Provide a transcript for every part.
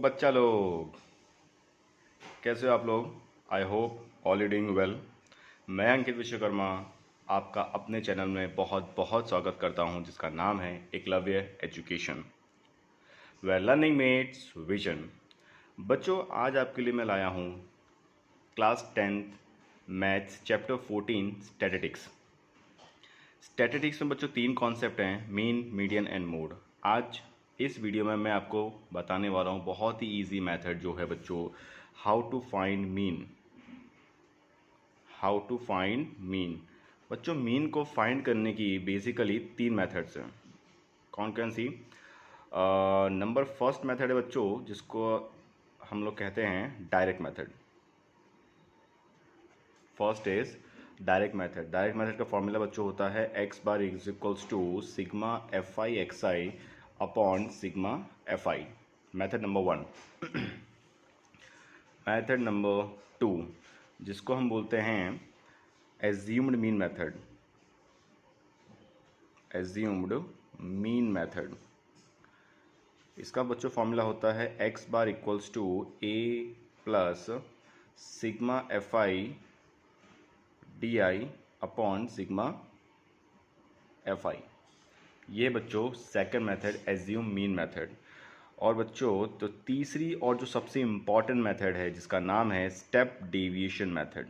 बच्चा लोग, कैसे हो आप लोग? I hope all doing well. मैं अंकित विश्वकर्मा आपका अपने चैनल में बहुत बहुत स्वागत करता हूं, जिसका नाम है Eklavya education, where learning meets vision. बच्चों, आज आपके लिए मैं लाया हूं class 10th maths chapter 14 statistics. Statistics में बच्चों 3 कॉन्सेप्ट हैं, मीन, मीडियन एंड मोड। आज इस वीडियो में मैं आपको बताने वाला हूँ बहुत ही इजी मेथड जो है बच्चों, how to find mean. How to find mean. बच्चों, मीन को फाइंड करने की बेसिकली 3 मेथड्स हैं। कौन कौन सी? नंबर फर्स्ट मेथड है बच्चों, जिसको हम लोग कहते हैं direct method. First is direct method. Direct method का फॉर्मूला बच्चों होता है x bar is equals to sigma F i x i upon sigma F i. Method number 1। Method number 2, जिसको हम बोलते हैं assumed mean method. Assumed mean method, इसका बच्चों फॉर्मूला होता है x bar equals to a plus sigma F I D I upon sigma F i. ये बच्चों second method, assume mean method. और बच्चों तो तीसरी और जो सबसे इम्पॉर्टेंट मेथड है, जिसका नाम है step deviation method.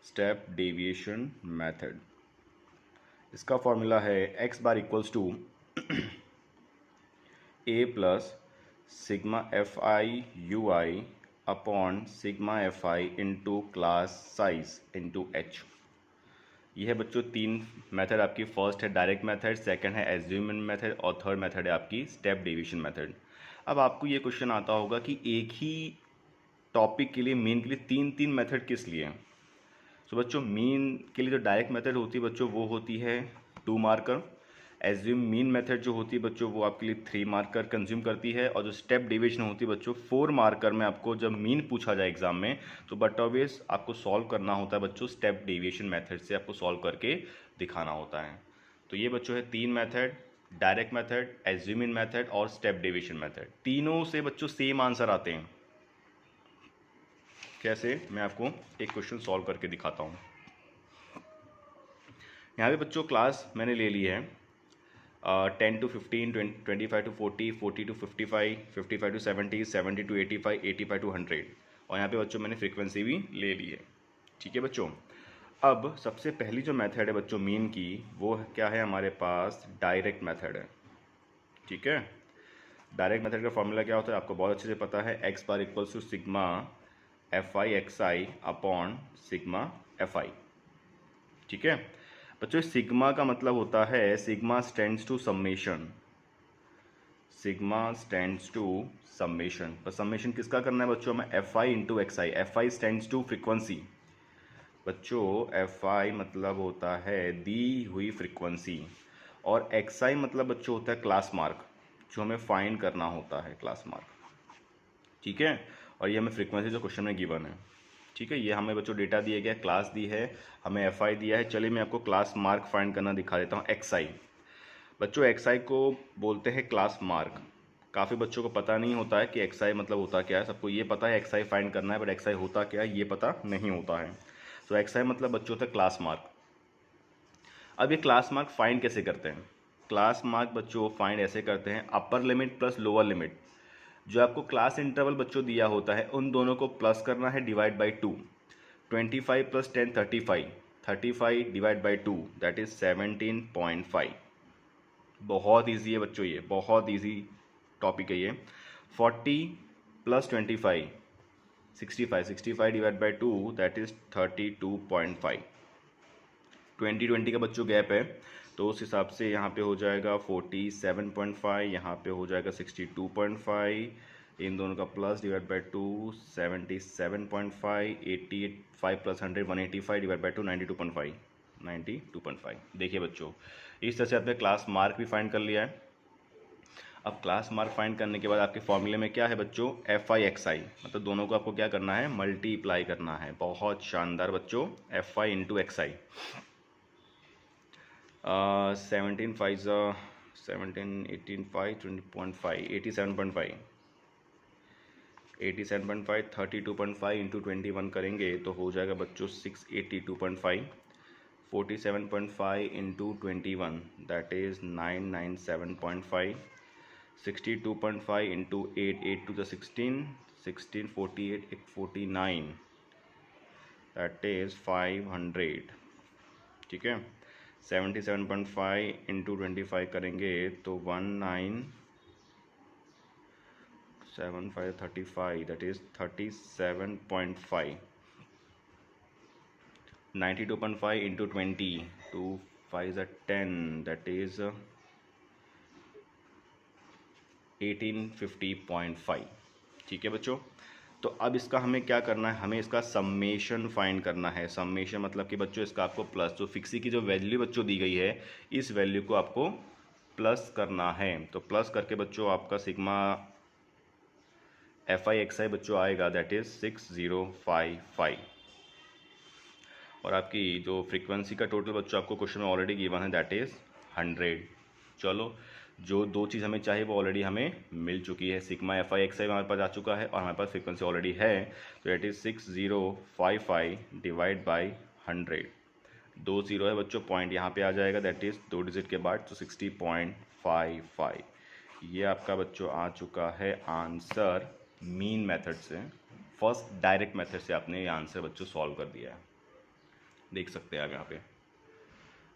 Step deviation method, इसका फॉर्मूला है x bar equals to a plus sigma F i u i upon sigma F I into class size into h. ये है बच्चों 3 मेथड आपकी। फर्स्ट है डायरेक्ट मेथड, सेकंड है एज्यूमेंट method और third method है आपकी स्टेप डेविएशन मेथड। अब आपको ये क्वेश्चन आता होगा कि एक ही टॉपिक के लिए, मीन के लिए 3 मेथड किस लिए? तो बच्चों मीन के लिए जो डायरेक्ट मेथड होती है बच्चों, वो होती है 2 मार्कर। एज्यूम मीन मेथड जो होती है बच्चों, वो आपके लिए 3 मार्कर कंज्यूम करती है। और जो स्टेप डेविएशन होती है बच्चों, 4 मार्कर में आपको जब मीन पूछा जाए एग्जाम में, तो बट ऑब्वियस आपको सॉल्व करना होता है बच्चों, स्टेप डेविएशन मेथड से आपको सॉल्व करके दिखाना होता है। तो ये बच्चों है 3 method, direct method, assuming method और स्टेप डेविएशन मेथड। तीनों से बच्चों सेम आंसर आते हैं। कैसे? मैं आपको एक क्वेश्चन सॉल्व करके दिखाता हूँ। यहाँ पे बच्चों क्लास मैंने ले ली है 10 to 15, 25 to 40, 40 to 55, 55 to 70, 70 to 85, 85 to 100। और यहाँ पे बच्चों मैंने फ्रीक्वेंसी भी ले ली है। ठीक है बच्चों, अब सबसे पहली जो मेथड है बच्चों मीन की, वो क्या है हमारे पास? डायरेक्ट मेथड है। ठीक है, डायरेक्ट मेथड का फॉर्मूला क्या होता है आपको बहुत अच्छे से पता है, x bar equals to sigma F i x i upon sigma F I. ठीक है बच्चों, सिग्मा का मतलब होता है sigma stands to summation. Sigma stands to summation. पर समेशन किसका करना है बच्चों? हमें f I into x i. F i stands to frequency. बच्चों एफ आई मतलब होता है दी हुई फ्रिक्वेंसी, और एक्स आई मतलब बच्चों होता है क्लास मार्क, जो हमें फाइंड करना होता है, क्लास मार्क। ठीक है, और ये हमें फ्रीक्वेंसी जो क्वेश्चन में गिवन है। ठीक है, ये हमें बच्चों डेटा दिया गया, क्लास दी है, हमें एफ आई दिया है। चलिए मैं आपको क्लास मार्क फाइंड करना दिखा देता हूँ। एक्स आई बच्चों, एक्स आई को बोलते हैं क्लास मार्क। काफ़ी बच्चों को पता नहीं होता है कि एक्स आई मतलब होता क्या है। सबको ये पता है एक्स आई फाइंड करना है, बट एक्स आई होता क्या है ये पता नहीं होता है। तो एक्स आई मतलब बच्चों होता है क्लास मार्क। अब ये क्लास मार्क फाइंड कैसे करते हैं? क्लास मार्क बच्चों फाइंड ऐसे करते हैं, upper limit plus lower limit. जो आपको क्लास इंटरवल बच्चों दिया होता है, उन दोनों को प्लस करना है, divide by 2। 25 plus 10 35, 35 divide by 2 that is 17.5। बहुत ईजी है बच्चों, ये बहुत ईजी टॉपिक है ये। 40 plus 25 65, 65 divide by 2 that is 32.5। 20 का बच्चों गैप है, तो उस हिसाब से यहाँ पे हो जाएगा 47.5, यहाँ पे हो जाएगा 62.5। इन दोनों का plus divide by 2 77.5, 85 plus 100 185 divide by 2 92.5, 92.5। देखिए बच्चों, इस तरह से आपने क्लास मार्क भी फाइंड कर लिया है। अब क्लास मार्क फाइंड करने के बाद आपके फॉर्मूले में क्या है बच्चों? एफ आई एक्स आई, मतलब दोनों को आपको क्या करना है? मल्टीप्लाई करना है। बहुत शानदार बच्चों, f I into x i. 17 5 17 18 5 20.5 87.5। 87.5 32.5 into 21 करेंगे तो हो जाएगा बच्चों 682.5। 47.5 into 21 that is 997.5। 62.5 into 8 8 to the 16 16 48 49 that is 500। ठीक है। 77.5 इंटू 25 करेंगे तो 1975 that is 37.5। 92.5 into 20 2 5 10 that is 1850.5। ठीक है बच्चों। तो अब इसका हमें क्या करना है, हमें इसका सम्मेशन फाइंड करना है। सम्मेशन मतलब कि बच्चों इसका आपको प्लस, जो फिक्सी की जो वैल्यू बच्चों दी गई है इस वैल्यू को आपको प्लस करना है। तो प्लस करके बच्चों आपका सिग्मा एफ आई एक्स आई बच्चों आएगा दैट इज़ 6055। और आपकी जो फ्रीक्वेंसी का टोटल बच्चों आपको क्वेश्चन में ऑलरेडी गिवन है दैट इज़ 100। चलो, जो दो चीज़ हमें चाहिए वो ऑलरेडी हमें मिल चुकी है। सिग्मा एफ आई एक्स आई हमारे पास आ चुका है और हमारे पास फ्रीक्वेंसी ऑलरेडी है, तो दैट इज़ 6055 डिवाइड बाई 100। 2 0 है बच्चों, पॉइंट यहाँ पे आ जाएगा दैट इज़ 2 डिजिट के बाद, तो 60.55। ये आपका बच्चों आ चुका है आंसर मीन मेथड से। फर्स्ट डायरेक्ट मेथड से आपने ये आंसर बच्चों सॉल्व कर दिया है, देख सकते हैं आप यहाँ पे।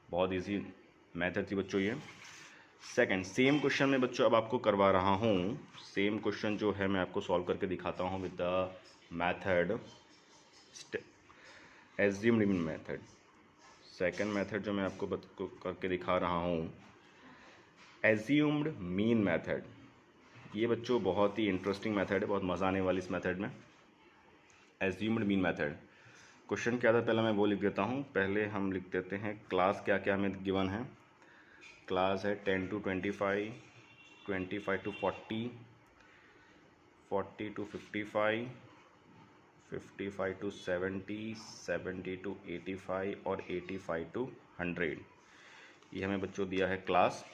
बहुत इजी मेथड थी बच्चों ये। सेकंड सेम क्वेश्चन में बच्चों अब आपको करवा रहा हूँ। सेम क्वेश्चन जो है मैं आपको सॉल्व करके दिखाता हूँ with the method assumed mean method. Second method जो मैं आपको करके दिखा रहा हूँ एज्यूम्ड मीन मेथड। ये बच्चों बहुत ही इंटरेस्टिंग मेथड है, बहुत मज़ा आने वाली इस मेथड में। एज्यूम्ड मीन मेथड क्वेश्चन क्या था पहले मैं वो लिख देता हूँ। पहले हम लिख देते हैं क्लास क्या क्या हमें गिवन है। क्लास है 10 to 25, 25 to 40, 40 to 55, 55 to 70, 70 to 85 और 85 to 100। ये हमें बच्चों दिया है क्लास।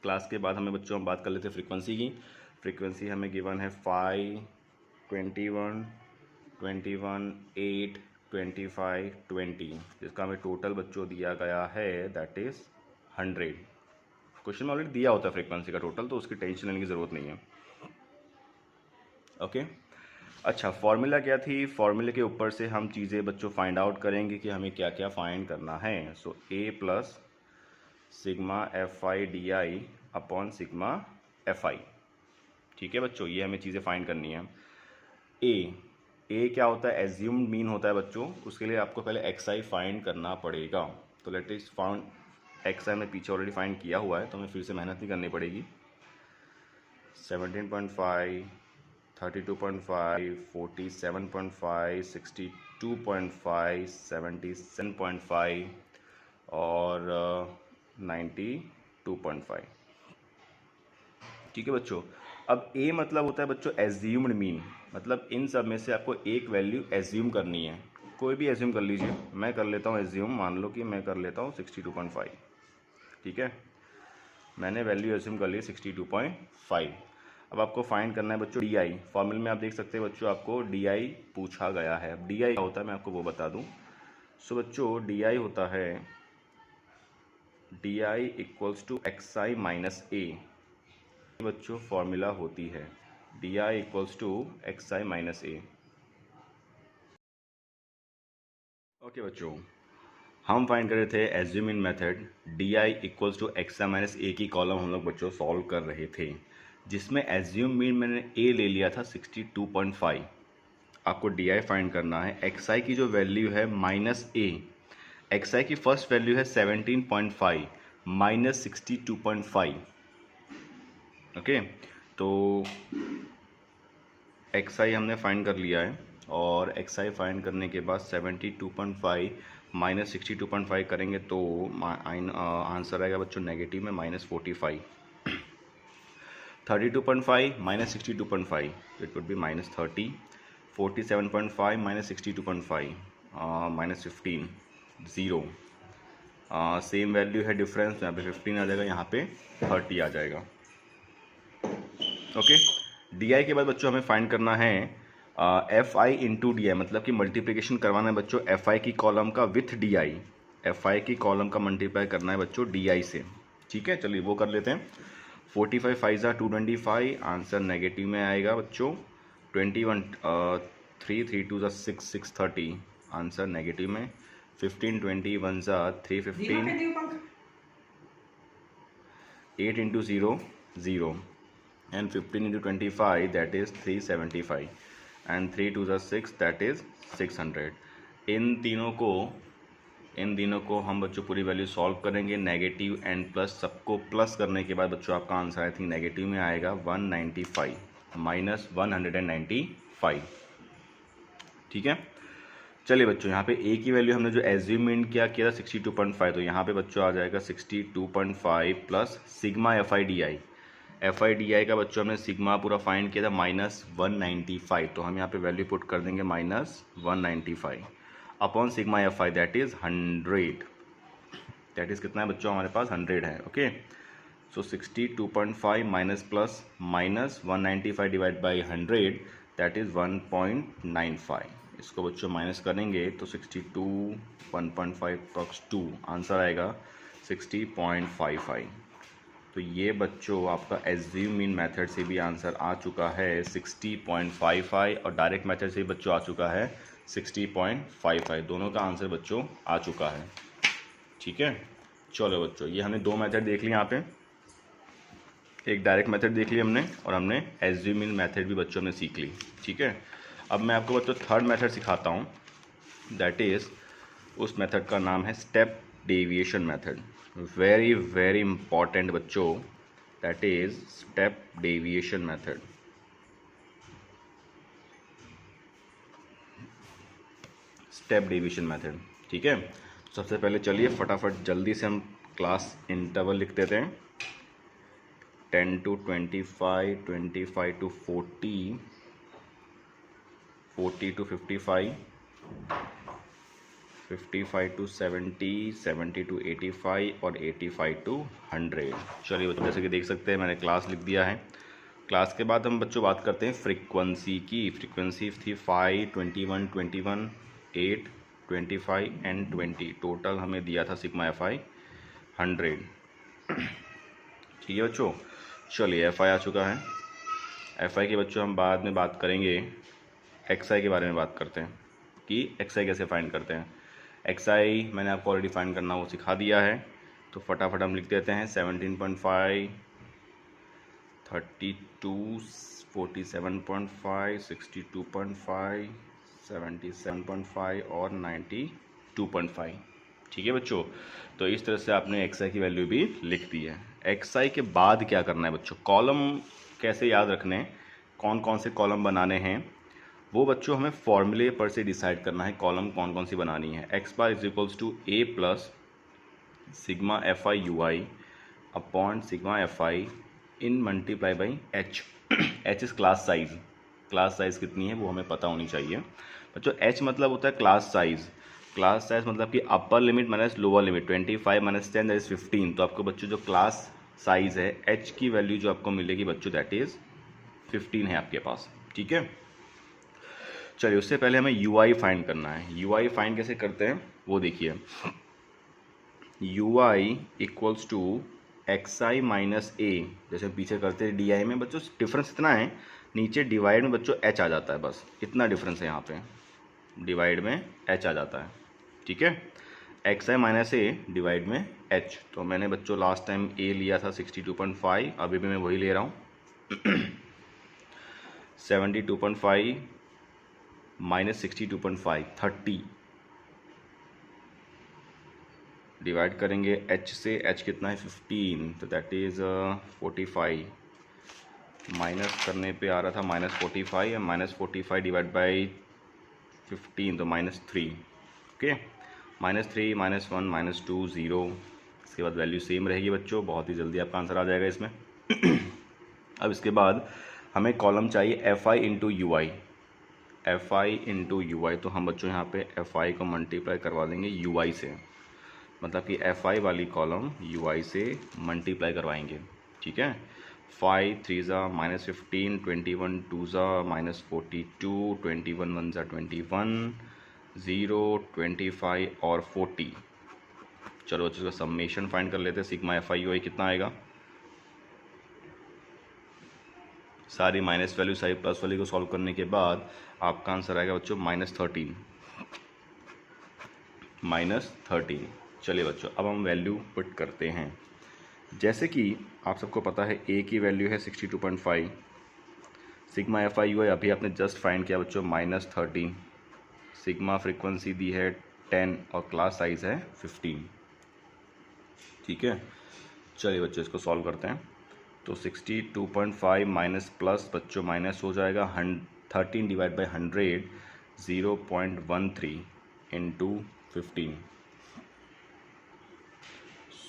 क्लास के बाद हमें बच्चों हम बात कर लेते हैं फ्रीक्वेंसी की। फ्रीक्वेंसी हमें गिवन है 5, 21, 21, 8, 25, 20, जिसका हमें टोटल बच्चों दिया गया है दैट इज़ 100। क्वेश्चन में ऑलरेडी दिया होता है फ्रीक्वेंसी का टोटल, तो उसकी टेंशन लेने की ज़रूरत नहीं है। ओके अच्छा, फॉर्मूला क्या थी? फॉर्मूले के ऊपर से हम चीज़ें बच्चों फाइंड आउट करेंगे कि हमें क्या क्या फाइंड करना है। So A plus sigma F I D I upon sigma F I. ठीक है बच्चों, ये हमें चीज़ें फाइंड करनी है। ए क्या होता है? एज्यूम्ड मीन होता है बच्चों। उसके लिए आपको पहले एक्स आई फाइंड करना पड़ेगा। तो लेट इज फाउंड एक्स आई में पीछे ऑलरेडी फाइंड किया हुआ है, तो हमें फिर से मेहनत नहीं करनी पड़ेगी। 17.5, 32.5, 47.5, 62.5, 77.5 और 92.5। ठीक है बच्चों। अब ए मतलब होता है बच्चों एज्यूम्ड मीन, मतलब इन सब में से आपको एक वैल्यू एज्यूम करनी है। कोई भी एज्यूम कर लीजिए, मैं कर लेता हूँ एज्यूम, मान लो कि मैं कर लेता हूँ 62.5। ठीक है, मैंने वैल्यू एज्यूम कर ली 62.5। अब आपको फाइंड करना है बच्चों डी आई। फॉर्मूले में आप देख सकते हैं बच्चों आपको डी आई पूछा गया है। अब डी आई क्या होता है मैं आपको वो बता दूँ। सो बच्चों डी आई होता है D I equals to X I minus A. बच्चों फॉर्मूला होती है D I equals to X I minus A. Okay बच्चों, हम फाइंड कर रहे थे assumed mean method D I equals to X I minus A की कॉलम हम लोग बच्चों सॉल्व कर रहे थे, जिसमें एज्यूम मीन मैंने ए ले लिया था 62.5। आपको डी आई फाइंड करना है। एक्स आई की जो वैल्यू है माइनस ए, एक्स आई की फर्स्ट वैल्यू है 17.5 माइनस 62.5। ओके, तो एक्स आई हमने फाइंड कर लिया है और एक्स आई फाइंड करने के बाद 72.5 माइनस 62.5 करेंगे तो आंसर आएगा बच्चों नेगेटिव में -45। 32.5 minus 62.5 it would be -30। 47.5 minus 62.5 -15, 0। Same value है डिफरेंस, यहाँ पे 15 आ जाएगा, यहाँ पे 30 आ जाएगा। ओके डी आई के बाद बच्चों हमें फाइंड करना है F I into D I, मतलब कि मल्टीप्लिकेशन करवाना है बच्चों एफ आई की कॉलम का with D I, F I की कॉलम का मल्टीप्लाई करना है बच्चों डी आई से। ठीक है, चलिए वो कर लेते हैं। 45 5 225, आंसर नेगेटिव में आएगा बच्चों। 21 3 3 2 6 630, आंसर नेगेटिव में। 15 20 1 315, 8 into 0 0, and 15 into 25 that is 375, and 3 2 6 that is 600। इन तीनों को हम बच्चों पूरी वैल्यू सॉल्व करेंगे, नेगेटिव एंड प्लस सबको प्लस करने के बाद बच्चों आपका आंसर आई थिंक नेगेटिव में आएगा 195 माइनस 195। ठीक है, चलिए बच्चों यहाँ पे ए की वैल्यू हमने जो एज्यूमेंट किया था 62.5, तो यहाँ पे बच्चों आ जाएगा 62.5 plus sigma F I D I. F I D I का बच्चों हमने सिग्मा पूरा फाइंड किया था माइनस 195, तो हम यहाँ पे वैल्यू पुट कर देंगे minus 195 upon sigma F I that is 100, that is कितना है बच्चों हमारे पास 100 है। Okay, so 62.5 minus plus minus 195 divide by 100 that is 1.95। इसको बच्चों माइनस करेंगे तो 62 1.5 प्लस 2, आंसर आएगा 60.55। तो ये बच्चों आपका एज्यूम इन मेथड से भी आंसर आ चुका है 60.55, और डायरेक्ट मेथड से भी बच्चों आ चुका है 60.55, दोनों का आंसर बच्चों आ चुका है। ठीक है, चलो बच्चों ये हमने दो मेथड देख ली, यहाँ पे एक डायरेक्ट मेथड देख ली हमने, और हमने एज्यूम इन मेथड भी बच्चों ने सीख ली। ठीक है, अब मैं आपको बच्चों थर्ड मेथड सिखाता हूँ, दैट इज़ उस मेथड का नाम है step deviation method. Very very important बच्चों, that is step deviation method. Step deviation method, ठीक है। सबसे पहले चलिए फटाफट जल्दी से हम क्लास इंटरवल लिख देते हैं। 10 to 25, 25 to 40, 40 to 55, 55 to 70, 70 to 85 और 85 to 100। चलिए बच्चों जैसे कि देख सकते हैं मैंने क्लास लिख दिया है। क्लास के बाद हम बच्चों बात करते हैं फ्रीक्वेंसी की। फ्रीक्वेंसी थी 5, 21, 21, 8, 25 एंड 20। टोटल हमें दिया था सिग्मा एफ आई 100। ठीक है बच्चों, चलिए एफ आई आ चुका है। एफ आई के बच्चों हम बाद में बात करेंगे, एक्स आई के बारे में बात करते हैं कि एक्स आई कैसे फाइंड करते हैं। एक्स आई मैंने आपको ऑलरेडी फाइंड करना वो सिखा दिया है, तो फटाफट हम लिख देते हैं 17.5, 32, 47.5, 62.5, 77.5 और 92.5। ठीक है बच्चों, तो इस तरह से आपने एक्स आई की वैल्यू भी लिख दी है। एक्स आई के बाद क्या करना है बच्चों, कॉलम कैसे याद रखने हैं, कौन कौन से कॉलम बनाने हैं वो बच्चों हमें फॉर्मूले पर से डिसाइड करना है कॉलम कौन कौन सी बनानी है। X bar is equals to a plus sigma F i u i upon sigma F i in multiply by h. H is class size, class size कितनी है वो हमें पता होनी चाहिए बच्चों। एच मतलब होता है क्लास साइज़, क्लास साइज मतलब कि upper limit minus lower limit. 25 minus 10 that is 15। तो आपको बच्चों जो क्लास साइज है एच की वैल्यू जो आपको मिलेगी बच्चों दैट इज 15 है आपके पास। ठीक है, चलिए उससे पहले हमें यू आई फाइंड करना है। यू आई फाइंड कैसे करते हैं वो देखिए। U I equals to X I minus A, जैसे हम पीछे करते हैं डी आई में बच्चों डिफरेंस इतना है, नीचे डिवाइड में बच्चों एच आ जाता है, बस इतना डिफरेंस है यहाँ पे, डिवाइड में एच आ जाता है। ठीक है, x I minus A divide में एच। तो मैंने बच्चों लास्ट टाइम ए लिया था 62.5, अभी भी मैं वही ले रहा हूँ। 72.5 माइनस 62.5 30 डिवाइड करेंगे एच से, एच कितना है 15, तो दैट इज़ 45। माइनस करने पे आ रहा था माइनस 45 या माइनस 45 डिवाइड बाई 15 तो minus 3। Okay, minus 3 minus 1 minus 2 0। इसके बाद वैल्यू सेम रहेगी बच्चों, बहुत ही जल्दी आपका आंसर आ जाएगा इसमें। अब इसके बाद हमें कॉलम चाहिए F I into U I, F I into U I. तो हम बच्चों यहाँ पे एफ आई को मल्टीप्लाई करवा देंगे यू आई से, मतलब कि एफ आई वाली कॉलम यू आई से मल्टीप्लाई करवाएंगे। ठीक है, 5 3 ज़ा -15, 21 2 ज़ा -42, 21 1 ज़ा 21, 0 25 और 40। चलो बच्चों इसका समेशन फाइंड कर लेते हैं। सिग्मा FIOI कितना आएगा? सारी माइनस वैल्यू सारी प्लस वैल्यू को सॉल्व करने के बाद आपका आंसर आएगा बच्चों -13। -13। चलिए बच्चों अब हम वैल्यू पुट करते हैं। जैसे कि आप सबको पता है ए की वैल्यू है 62.5, सिग्मा FIOI अभी आपने जस्ट फाइंड किया बच्चों -13, सिग्मा फ्रीक्वेंसी दी है 10 और क्लास साइज है 15। ठीक है, चलिए बच्चों इसको सॉल्व करते हैं। तो 62.5 माइनस प्लस बच्चों माइनस हो जाएगा 13 डिवाइड बाई 100, 0.13 इंटू 15।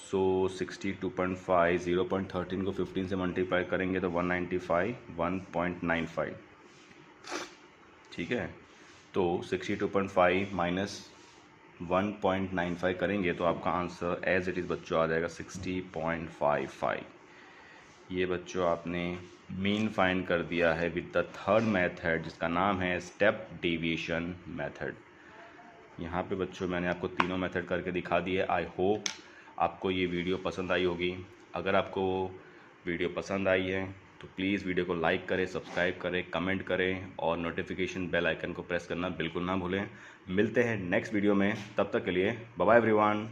सो 62.5 0.13 को 15 से मल्टीप्लाई करेंगे तो 195 1.95। ठीक है, तो 62.5 माइनस 1.95 करेंगे तो आपका आंसर एज इट इज़ बच्चों आ जाएगा 60.55। ये बच्चों आपने मीन फाइंड कर दिया है विद द थर्ड मेथड जिसका नाम है स्टेप डेविएशन मेथड। यहाँ पे बच्चों मैंने आपको तीनों मेथड करके दिखा दी है। आई होप आपको ये वीडियो पसंद आई होगी। अगर आपको वीडियो पसंद आई है तो प्लीज़ वीडियो को लाइक करें, सब्सक्राइब करें, कमेंट करें और नोटिफिकेशन बेल आइकन को प्रेस करना बिल्कुल ना भूलें। मिलते हैं नेक्स्ट वीडियो में, तब तक के लिए बाय बाय एवरीवन।